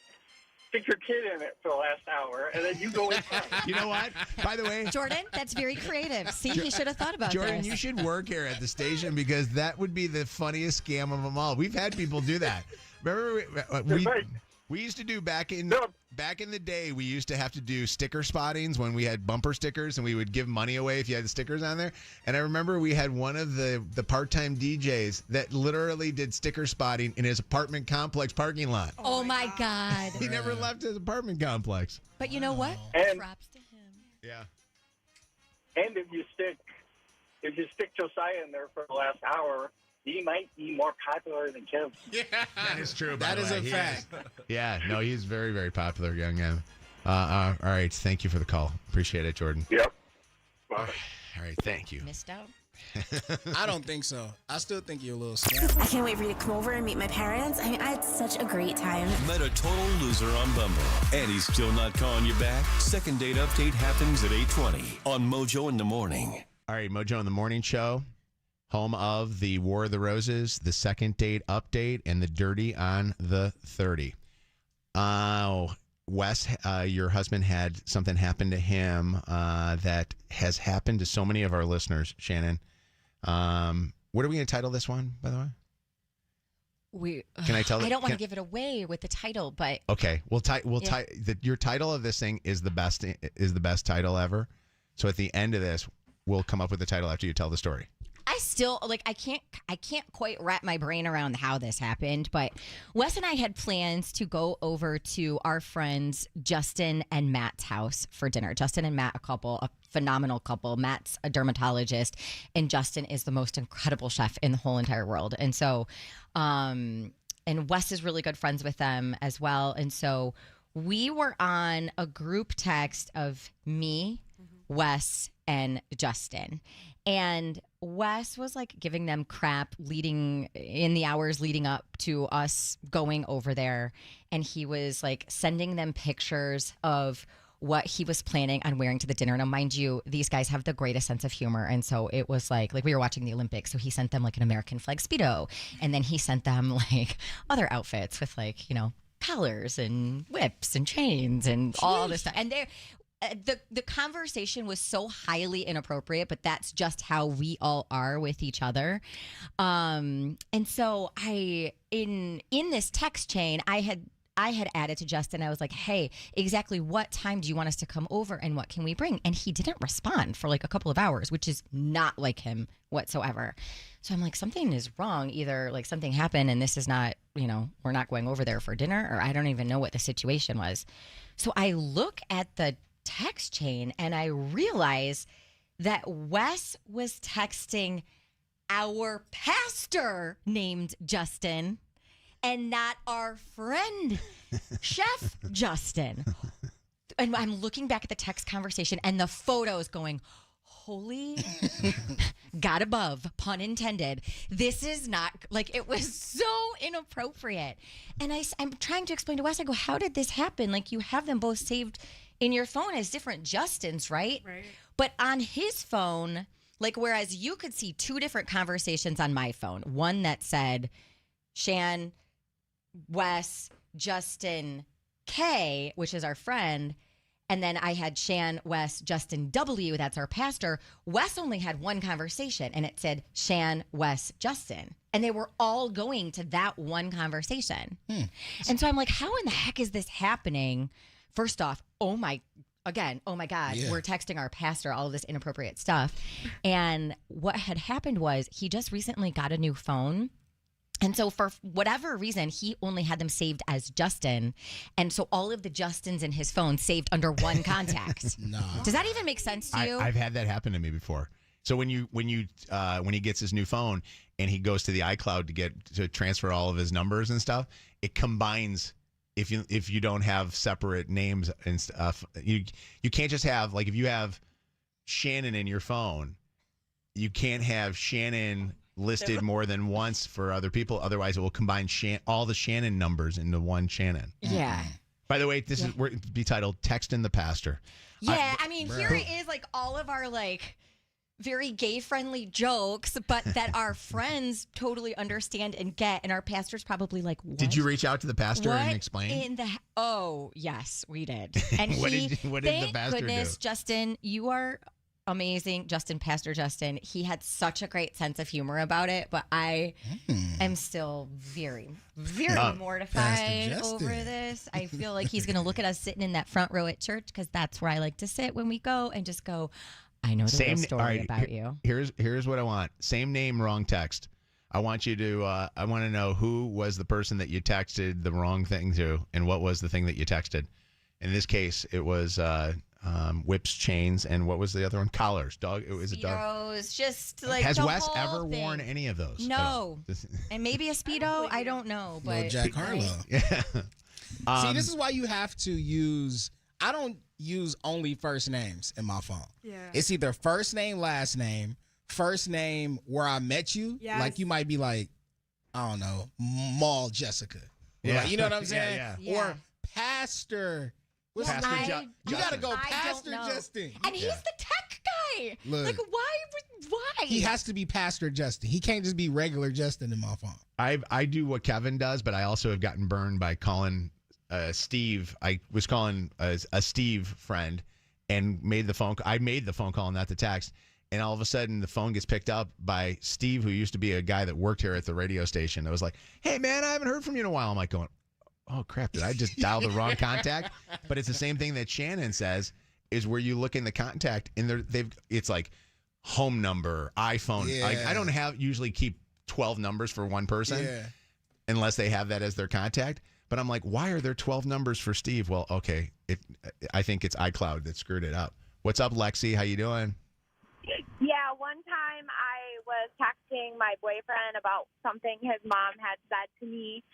stick your kid in it for the last hour, and then you go inside. You know what? By the way, Jordan, that's very creative. See, he should have thought about Jordan, this. you should work here at the station because that would be the funniest scam of them all. We've had people do that. Remember, We used to do back in the day. We used to have to do sticker spottings when we had bumper stickers, and we would give money away if you had the stickers on there. And I remember we had one of the part-time DJs that literally did sticker spotting in his apartment complex parking lot. Oh my God! He never left his apartment complex. But you know what? And, props to him. Yeah. And if you stick Josiah in there for the last hour, he might be more popular than Kim. Yeah, that is true. That is a fact. Yeah, no, he's very, very popular young man. All right, thank you for the call. Appreciate it, Jordan. Yep. Bye. All right, thank you. Missed out. I don't think so. I still think you're a little scammer. I can't wait for you to come over and meet my parents. I mean, I had such a great time. Met a total loser on Bumble, and he's still not calling you back? Second date update happens at 8:20 on Mojo in the Morning. All right, Mojo in the Morning Show, home of the War of the Roses, the second date update, and the Dirty on the 30. Wes, your husband had something happen to him that has happened to so many of our listeners, Shannon. What are we going to title this one, by the way? Can I tell it? I don't want to give it away with the title, but okay. Your title of this thing is the best title ever. So at the end of this, we'll come up with the title after you tell the story. I still I can't quite wrap my brain around how this happened, but Wes and I had plans to go over to our friends Justin and Matt's house for dinner. Justin and Matt, a phenomenal couple. Matt's a dermatologist, and Justin is the most incredible chef in the whole entire world. And so, and Wes is really good friends with them as well. And so we were on a group text of me, Wes, and Justin. And Wes was like giving them crap in the hours leading up to us going over there. And he was like sending them pictures of what he was planning on wearing to the dinner. Now, mind you, these guys have the greatest sense of humor. And so it was like we were watching the Olympics. So he sent them like an American flag Speedo. And then he sent them like other outfits with like, collars and whips and chains and all this stuff. And the conversation was so highly inappropriate, but that's just how we all are with each other. And so in this text chain, I had added to Justin. I was like, hey, exactly what time do you want us to come over and what can we bring? And he didn't respond for like a couple of hours, which is not like him whatsoever. So I'm like, something is wrong. Either like something happened and this is not, we're not going over there for dinner, or I don't even know what the situation was. So I look at the text chain and I realize that Wes was texting our pastor named Justin and not our friend Chef Justin. And I'm looking back at the text conversation and the photos going, holy God above, pun intended. This is not like, it was so inappropriate. And I'm trying to explain to Wes, I go, how did this happen? Like, you have them both saved in your phone as different Justins, right? Right. But on his phone, like, whereas you could see two different conversations on my phone, one that said Shan, Wes, Justin K, which is our friend, and then I had Shan, Wes, Justin W, that's our pastor. Wes only had one conversation, and it said Shan, Wes, Justin. And they were all going to that one conversation. And so I'm like, how in the heck is this happening? First off, oh my God, yeah. We're texting our pastor all of this inappropriate stuff. And what had happened was he just recently got a new phone. And so for whatever reason, he only had them saved as Justin. And so all of the Justins in his phone saved under one contact. No. Does that even make sense to you? I've had that happen to me before. So when he gets his new phone and he goes to the iCloud to transfer all of his numbers and stuff, it combines. If you don't have separate names and stuff, you can't just have, like, if you have Shannon in your phone, you can't have Shannon listed more than once for other people. Otherwise, it will combine all the Shannon numbers into one Shannon. Yeah. By the way, this is be titled "Texting the Pastor." Yeah, I mean, here it is, like all of our like very gay-friendly jokes, but that our friends totally understand and get, and our pastor's probably like, what? Did you reach out to the pastor and explain? Oh, yes, we did. And what did the pastor thank goodness, do? Justin, you are amazing. Pastor Justin, he had such a great sense of humor about it, but I am still very, very mortified over this. I feel like he's going to look at us sitting in that front row at church, because that's where I like to sit when we go, and just go, I know the real story about you. Here's what I want. Same name, wrong text. I want you to, I want to know who was the person that you texted the wrong thing to, and what was the thing that you texted. In this case, it was whips, chains, and what was the other one? Collars. Dog. It was a dog. Just like Has the Wes whole ever thing. worn any of those? No. And maybe a Speedo. I don't know. But Jack Harlow. Yeah. See, this is why you have to use. I don't use only first names in my phone. Yeah. It's either first name, last name, first name where I met you. Yes. Like you might be like, I don't know, Mall Jessica. Yeah. Like, you know what I'm saying? Yeah. Or Pastor. What's his Pastor name? You got to go Pastor Justin. And he's the tech guy. Look. Like, why? He has to be Pastor Justin. He can't just be regular Justin in my phone. I do what Kevin does, but I also have gotten burned by calling Steve. I was calling a Steve friend and made the phone. I made the phone call, not the text. And all of a sudden, the phone gets picked up by Steve, who used to be a guy that worked here at the radio station. I was like, "Hey, man, I haven't heard from you in a while." I'm like going, "Oh crap! Did I just dial the wrong contact?" But it's the same thing that Shannon says. Is where you look in the contact and it's like home number, iPhone. Yeah. Like, I don't usually keep 12 numbers for one person unless they have that as their contact. But I'm like, why are there 12 numbers for Steve? Well, okay, I think it's iCloud that screwed it up. What's up, Lexi? How you doing? Yeah, one time I was texting my boyfriend about something his mom had said to me,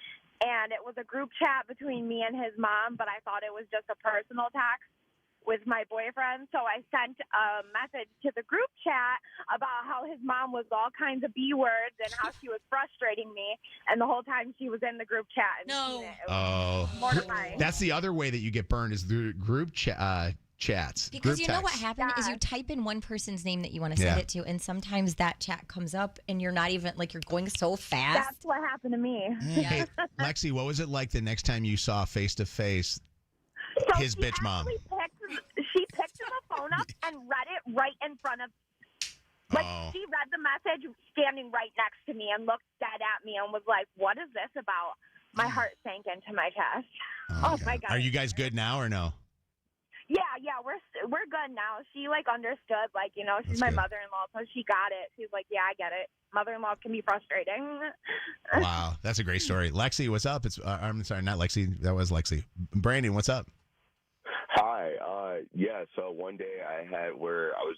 and it was a group chat between me and his mom, but I thought it was just a personal text with my boyfriend. So I sent a message to the group chat about how his mom was all kinds of B words and how she was frustrating me. And the whole time she was in the group chat. And seen it. It was mortifying. That's the other way that you get burned is through group chats. Because group you know what texts. happened is you type in one person's name that you want to send it to, and sometimes that chat comes up, and you're not even, like, you're going so fast. That's what happened to me. Hey, Lexi, what was it like the next time you saw face-to-face his bitch mom? She picked the phone up and read it right in front of she read the message standing right next to me and looked dead at me and was like, "What is this about?" My heart sank into my chest. Oh my God. Are you guys good now or no? Yeah, we're good now. She understood, she's my mother-in-law, so she got it. She's like, "Yeah, I get it. Mother-in-law can be frustrating." Wow, that's a great story. Lexi, what's up? I'm sorry, not Lexi. That was Lexi. Brandon, what's up? Hi. So one day I had where I was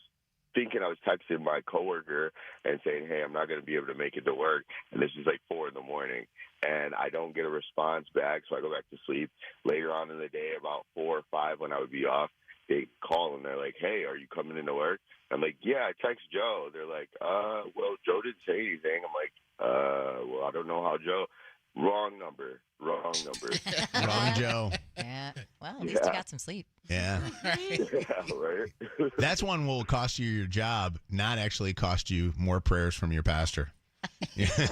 thinking I was texting my coworker and saying, "Hey, I'm not going to be able to make it to work," and this is like 4 a.m, and I don't get a response back, so I go back to sleep. Later on in the day, about 4 or 5, when I would be off, they call and they're like, "Hey, are you coming into work?" I'm like, "Yeah, I text Joe." They're like, "Well, Joe didn't say anything." I'm like, "Well, I don't know how Joe." Wrong number. Wrong Joe. Yeah. Well, at least you got some sleep. Yeah. Right. That's one will cost you your job, not actually cost you more prayers from your pastor. Thank you.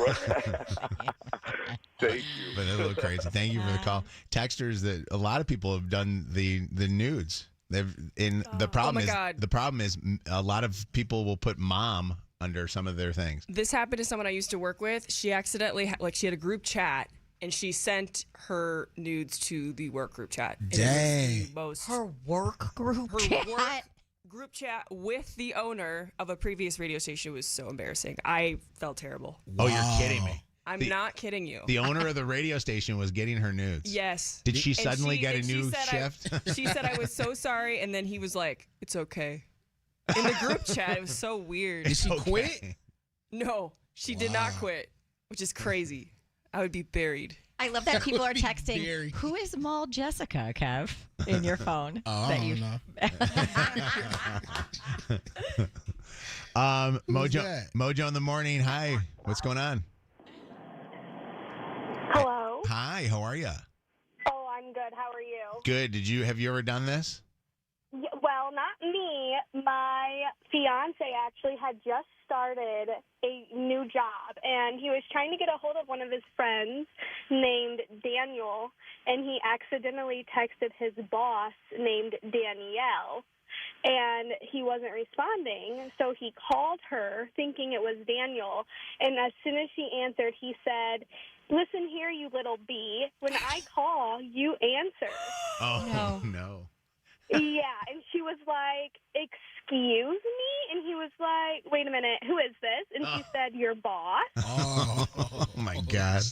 But that's a little crazy. Thank you for the call. Texters, that a lot of people have done the nudes. The problem is a lot of people will put mom under some of their things. This happened to someone I used to work with. She accidentally, she had a group chat, and she sent her nudes to the work group chat. Dang. Her work group chat? Work group chat with the owner of a previous radio station was so embarrassing. I felt terrible. Oh, you're kidding me. I'm not kidding you. The owner of the radio station was getting her nudes. Yes. Did she suddenly get a new shift? She said, "I was so sorry," and then he was like, "It's okay." In the group chat, it was so weird. Did she quit? No, she did not quit, which is crazy. I would be buried. I love that people are texting, "Who is Mall Jessica, Kev?" in your phone. I don't know. Mojo in the morning. Hi. What's going on? Hello. Hi. How are you? Oh, I'm good. How are you? Good. Have you ever done this? Yeah, well, not me. My fiance actually had just started a new job, and he was trying to get a hold of one of his friends named Daniel, and he accidentally texted his boss named Danielle. and he wasn't responding. So he called her thinking it was Daniel. And as soon as she answered, he said, "Listen here, you little bee. When I call, you answer." Oh, no. Yeah, and she was like, "Excuse me?" And he was like, "Wait a minute, who is this?" And she said, "Your boss." Oh, my God.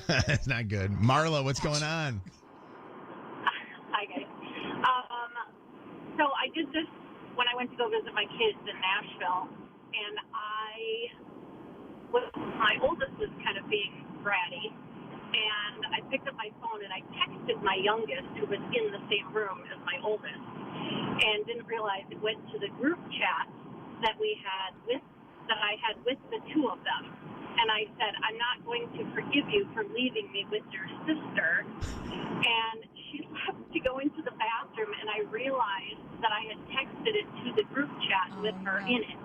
That's not good. Marla, what's going on? Hi, guys. So I did this when I went to go visit my kids in Nashville, and my oldest was kind of being bratty, and I picked up my phone and I texted my youngest, who was in the same room as my oldest, and didn't realize it went to the group chat that I had with the two of them. And I said, "I'm not going to forgive you for leaving me with your sister." And she left to go into the bathroom, and I realized that I had texted it to the group chat with her in it.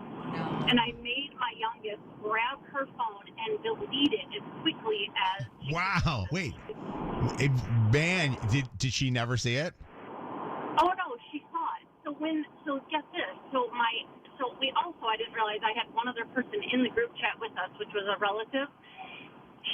And I made my youngest grab her phone and delete it as quickly as she Wow. Wait. Man, did she never see it? Oh, no, she saw it. So get this. So we also, I didn't realize I had one other person in the group chat with us, which was a relative.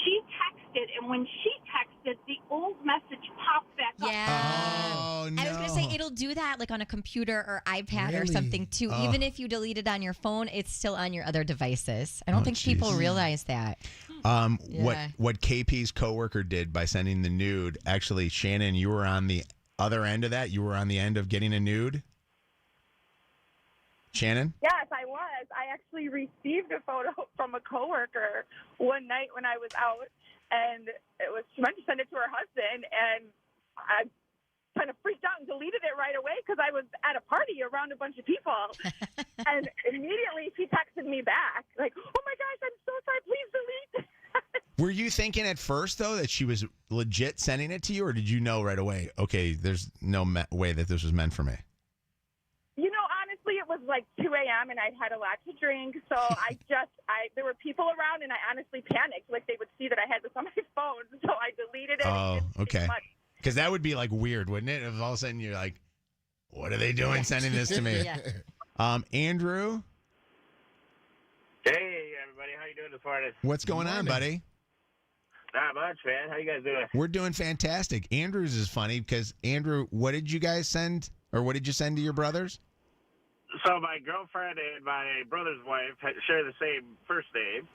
She texted, and when she texted, the old message popped back up. Oh, no. I was going to say, it'll do that like on a computer or iPad or something, too. Even if you delete it on your phone, it's still on your other devices. I don't think people realize that. What KP's coworker did by sending the nude, actually, Shannon, you were on the other end of that? You were on the end of getting a nude? Shannon? Yes, I was. I actually received a photo from a coworker one night when I was out, and she went to send it to her husband, and I kind of freaked out and deleted it right away because I was at a party around a bunch of people, and immediately she texted me back like, "Oh my gosh, I'm so sorry. Please delete." Were you thinking at first, though, that she was legit sending it to you, or did you know right away, okay, there's no way that this was meant for me? You know, honestly, it was like 2 a.m. and I'd had a lot to drink, so there were people around, and I honestly panicked. Like, they would see that I had this on my phone, so I deleted it. Oh, okay. Because that would be, like, weird, wouldn't it? If all of a sudden you're like, what are they doing sending this to me? Andrew? Hey, everybody. How you doing this morning? What's going on, buddy? Not much, man. How you guys doing? We're doing fantastic. Andrew's is funny because, Andrew, what did you guys send, or what did you send to your brothers? So my girlfriend and my brother's wife share the same first name,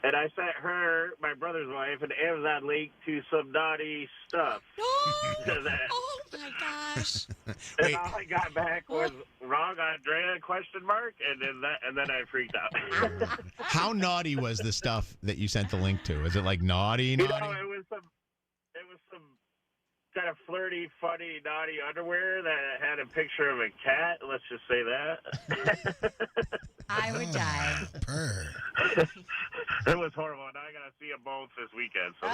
and I sent her, my brother's wife, an Amazon link to some naughty stuff. Oh, my gosh. And all I got back was wrong Andrea, ? And then I freaked out. How naughty was the stuff that you sent the link to? Was it like naughty? You know, it was some kind of flirty, funny, naughty underwear that had a picture of a cat. Let's just say that. I would die. It was horrible. Now I got to see them both this weekend. So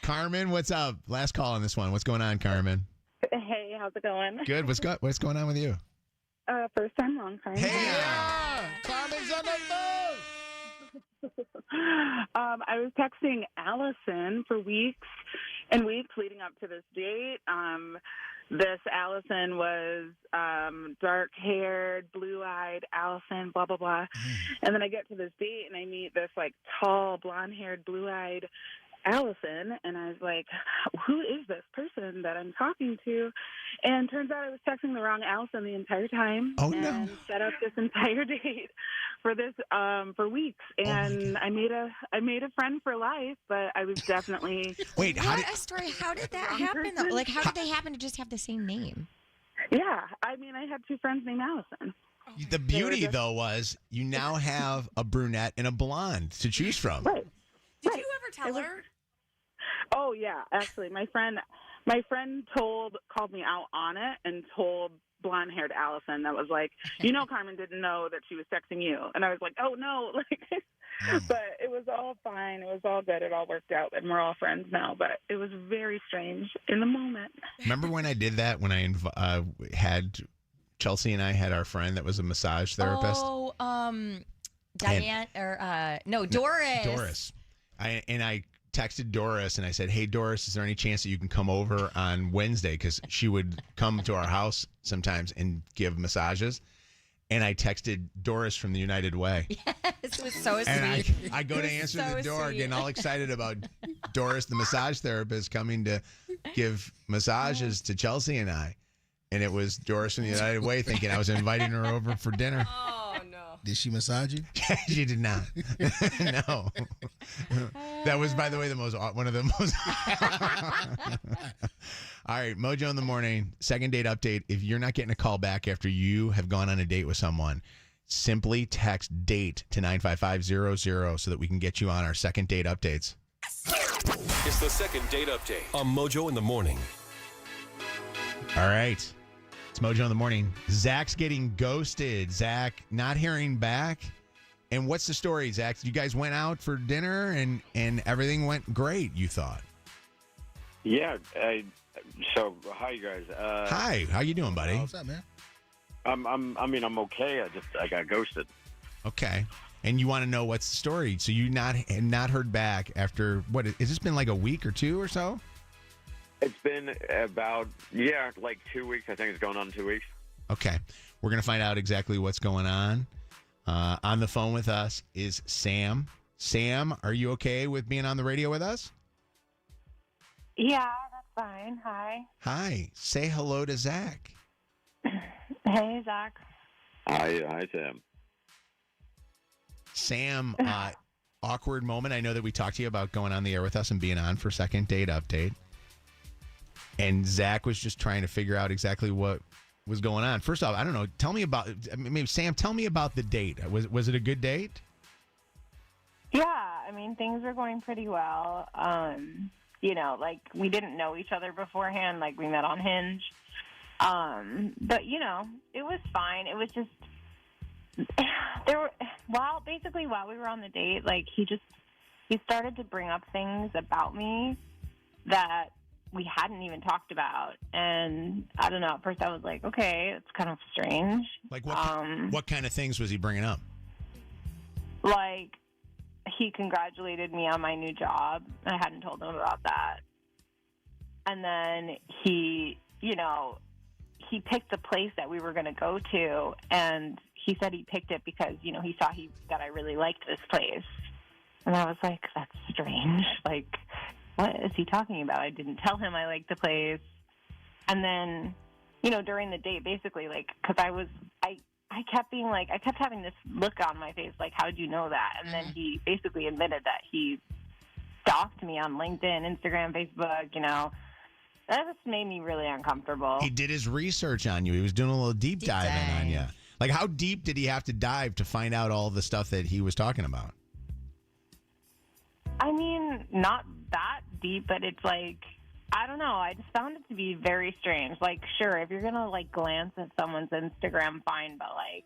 Carmen, what's up? Last call on this one. What's going on, Carmen? Hey, how's it going? Good. What's going on with you? First time, long time. Hey, Carmen's on the phone. I was texting Allison for weeks and weeks leading up to this date. This Allison was dark-haired, blue-eyed Allison, blah, blah, blah. And then I get to this date, and I meet this, like, tall, blonde-haired, blue-eyed Allison, and I was like, who is this person that I'm talking to? And turns out I was texting the wrong Allison the entire time. And set up this entire date for this for weeks. And I made a friend for life, but I was definitely Wait, how did that happen though? Like, how did they happen to just have the same name? Yeah, I mean, I had two friends named Allison. The beauty, though, was you now have a brunette and a blonde to choose from. Right. Did you ever tell her? Oh yeah, actually, my friend called me out on it and told blonde-haired Allison that was like, Carmen didn't know that she was texting you, and I was like, oh no, but it was all fine, it was all good, it all worked out, and we're all friends now. But it was very strange in the moment. Remember when I did that? When I had Chelsea and I had our friend that was a massage therapist. Oh, Diane Doris. Doris. I texted Doris and I said, "Hey, Doris, is there any chance that you can come over on Wednesday?" Because she would come to our house sometimes and give massages. And I texted Doris from the United Way. Yes, it was so sweet. And I go to answer the door, getting all excited about Doris, the massage therapist, coming to give massages to Chelsea and I. And it was Doris from the United Way, thinking I was inviting her over for dinner. Oh, no. Did she massage you? She did not. No. That was, by the way, one of the most. All right, Mojo in the morning, second date update. If you're not getting a call back after you have gone on a date with someone, simply text DATE to 95500 so that we can get you on our second date updates. It's the second date update on Mojo in the morning. All right. It's Mojo in the morning. Zach's getting ghosted. Zach not hearing back. And what's the story, Zach? You guys went out for dinner and everything went great, you thought. Yeah. So, hi, you guys. Hi. How you doing, buddy? What's up, man? I'm okay. I got ghosted. Okay. And you want to know what's the story. So you not heard back after, what, has this been like a week or two or so? It's been about, like 2 weeks. I think it's going on 2 weeks. Okay. We're going to find out exactly what's going on. On the phone with us is Sam. Sam, are you okay with being on the radio with us? Yeah, that's fine. Hi. Hi. Say hello to Zach. Hey, Zach. Hi, Sam. Sam, awkward moment. I know that we talked to you about going on the air with us and being on for second date update. And Zach was just trying to figure out exactly what was going on. First off, I don't know. Tell me about, maybe Sam, tell me about the date. Was it a good date? Yeah, I mean, things were going pretty well. Like we didn't know each other beforehand. Like we met on Hinge. But it was fine. It was just while we were on the date, like he started to bring up things about me that we hadn't even talked about. And I don't know, at first I was like, okay, it's kind of strange. Like what kind of things was he bringing up? Like he congratulated me on my new job. I hadn't told him about that. And then he picked the place that we were going to go to, and he said he picked it because, he saw that I really liked this place. And I was like, that's strange. Like, what is he talking about? I didn't tell him I liked the place. And then, during the date, basically, like, because I kept being like, I kept having this look on my face, like, how did you know that? And then he basically admitted that he stalked me on LinkedIn, Instagram, Facebook, That just made me really uncomfortable. He did his research on you. He was doing a little deep diving on you. Like, how deep did he have to dive to find out all the stuff that he was talking about? I mean, not that deep, but it's like, I don't know. I just found it to be very strange. Like, sure, if you're going to, like, glance at someone's Instagram, fine, but, like,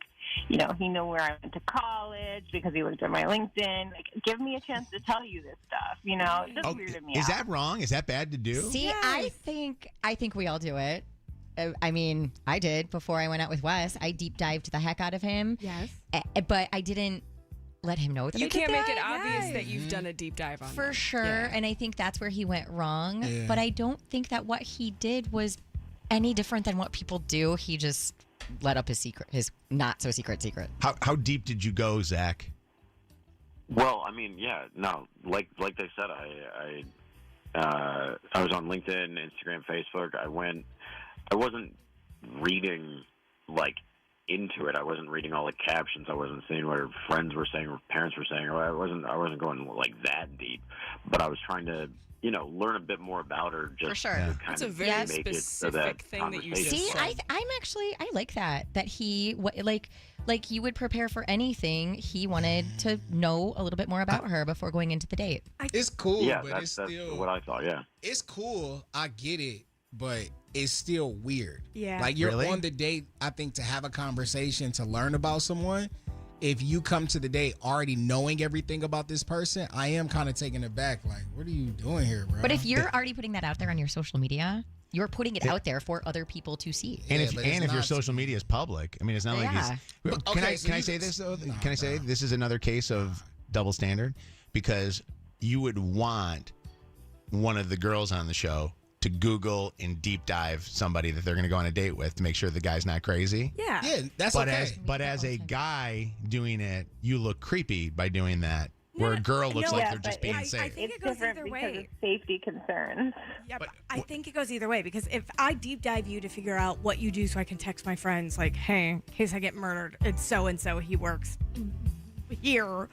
he knew where I went to college because he looked at my LinkedIn. Like, give me a chance to tell you this stuff, It just weirded me out. Is that wrong? Is that bad to do? See, yes. I think we all do it. I mean, I did before I went out with Wes. I deep dived the heck out of him. Yes. But I didn't let him know that you I did can't make it that. obvious that you've done a deep dive on For them. sure. Yeah. And I think that's where he went wrong. Yeah. But I don't think that what he did was any different than what people do. He just let up his not so secret. How deep did you go, Zach? Well, I mean, like they said, I was on LinkedIn, Instagram, Facebook. I wasn't reading like into it. I wasn't reading all the captions. I wasn't seeing what friends were saying or parents were saying. I wasn't going like that deep. But I was trying to, learn a bit more about her. Just For sure. to kind That's a of very make it so specific that thing that you conversation- just See, I like that he like you would prepare for anything. He wanted to know a little bit more about her before going into the date. It's cool, Yeah, but that's it's still what I thought. Yeah. It's cool. I get it, but it's still weird. Yeah. Like you're Really? on the date, I think, to have a conversation, to learn about someone. If you come to the date already knowing everything about this person, I am kind of taken aback. Like, what are you doing here, bro? But if you're already putting that out there on your social media, you're putting it out there for other people to see. And Yeah, if but it's your not- social media is public, I mean, it's not like Yeah. he's. But, Can okay, I so can I you- say this though? Nah, Can I say bro. this is another case of double standard? Because you would want one of the girls on the show to Google and deep dive somebody that they're going to go on a date with to make sure the guy's not crazy. Yeah. Yeah, that's But okay. as a guy doing it, you look creepy by doing that. Where a girl looks like they're just being safe. I think it goes either way. Safety concerns. Yeah, but I think it goes either way because if I deep dive you to figure out what you do so I can text my friends like, hey, in case I get murdered, it's so-and-so, he works here.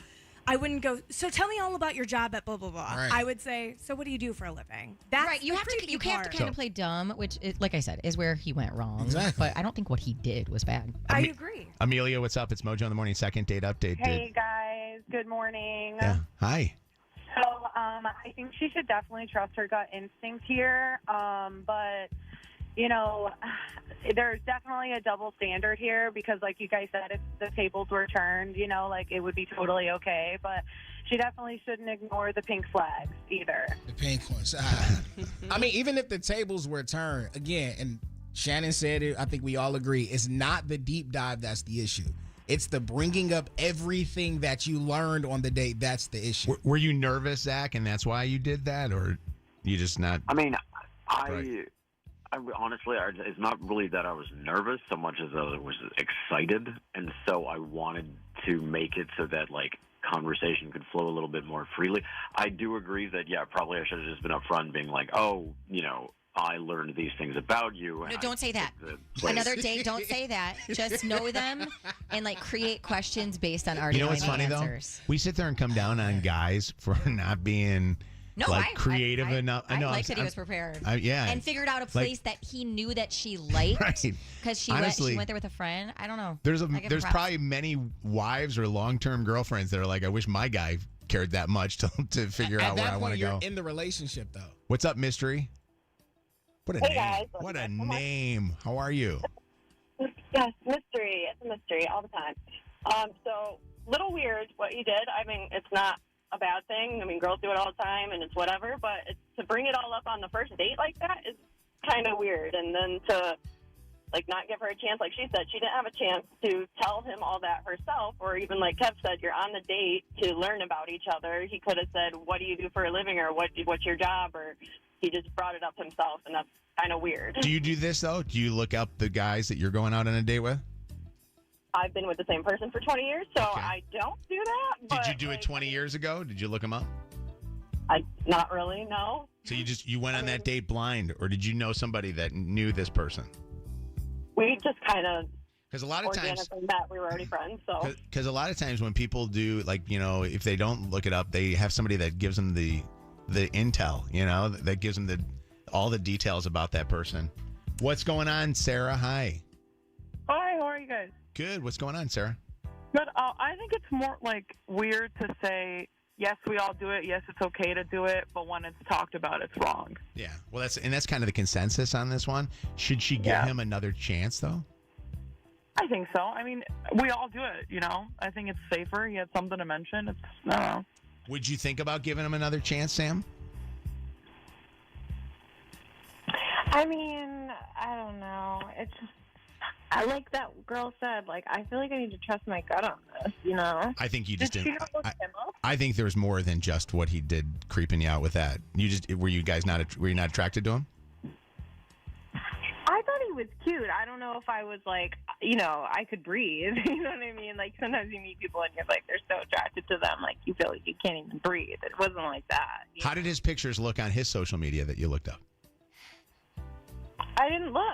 I wouldn't go, so tell me all about your job at blah, blah, blah. Right. I would say, so what do you do for a living? That's right. You have to kind of play dumb, which, like I said, is where he went wrong. Exactly. But I don't think what he did was bad. I agree. Amelia, what's up? It's Mojo in the Morning. Second date update. Hey, guys. Good morning. Yeah. Hi. So I think she should definitely trust her gut instinct here. But, you know, there's definitely a double standard here because, like you guys said, if the tables were turned, you know, like it would be totally okay. But she definitely shouldn't ignore the pink flags either. The pink ones. I mean, even if the tables were turned, again, and Shannon said it, I think we all agree, it's not the deep dive that's the issue. It's the bringing up everything that you learned on the date. That's the issue. Were you nervous, Zach, and that's why you did that? Or you just not? I mean, I honestly, it's not really that I was nervous so much as I was excited. And so I wanted to make it so that, like, conversation could flow a little bit more freely. I do agree that, yeah, probably I should have just been upfront being like, oh, you know, I learned these things about you. No, don't say that. Another date, don't say that. Just know them and like create questions based on already You know what's funny answers. though? We sit there and come down on guys for not being creative enough. I liked that he was prepared. Yeah, and figured out a place that he knew that she liked because she went there with a friend. I don't know. There's probably many wives or long-term girlfriends that are like, I wish my guy cared that much to figure out where I want to go. In the relationship though. What's up, Mystery? What a Hey, name! guys. What a name! How are you? Yes, mystery. It's a mystery all the time. So, little weird what you did. I mean, it's not a bad thing. I mean, girls do it all the time, and it's whatever. But to bring it all up on the first date like that is kind of weird. And then to, like, not give her a chance, like she said, she didn't have a chance to tell him all that herself. Or even, like Kev said, you're on the date to learn about each other. He could have said, what do you do for a living? Or what's your job? Or he just brought it up himself, and that's kind of weird. Do you do this, though? Do you look up the guys that you're going out on a date with? I've been with the same person for 20 years, so I don't do that. But Did you do it 20 years ago? Did you look them up? Not really, no. So you went on that date blind, or did you know somebody that knew this person? We just kind of Because a lot of times met. We were already friends, so. Because a lot of times when people do, like, you know, if they don't look it up, they have somebody that gives them the intel, you know, that gives them all the details about that person. What's going on, Sarah? Hi. Hi, how are you guys? Good. What's going on, Sarah? But I think it's more like weird to say, yes, we all do it. Yes, it's okay to do it. But when it's talked about, it's wrong. Yeah. Well, that's kind of the consensus on this one. Should she give him another chance, though? I think so. I mean, we all do it, you know. I think it's safer. He had something to mention. I don't know. Would you think about giving him another chance, Sam? I mean, I don't know. It's just, I like that girl said, like, I feel like I need to trust my gut on this, you know? I think you just Did didn't. she not look him up? I think there's more than just what he did creeping you out with that. Were you guys not attracted to him? I thought he was cute. I don't know if I was like, you know, I could breathe. You know what I mean? Like, sometimes you meet people and you're like, they're so attracted to them, like, you feel like you can't even breathe. It wasn't like that. How did his pictures look on his social media that you looked up? I didn't look.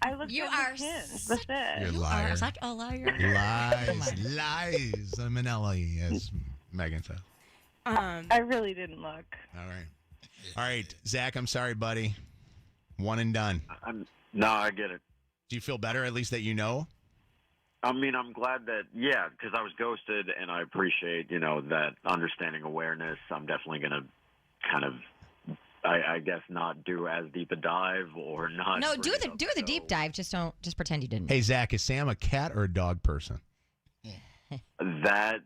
I looked You at are his pins. That's it. You're a liar. Like a liar. Lies. Manelli, as Meaghan says. I really didn't look. All right, Zach, I'm sorry, buddy. One and done. No, I get it. Do you feel better, at least that you know? I mean, I'm glad that, because I was ghosted, and I appreciate, you know, that understanding awareness. I'm definitely going to kind of, I guess, not do as deep a dive or not. No, do the deep dive. Just pretend you didn't. Hey, Zach, is Sam a cat or a dog person? That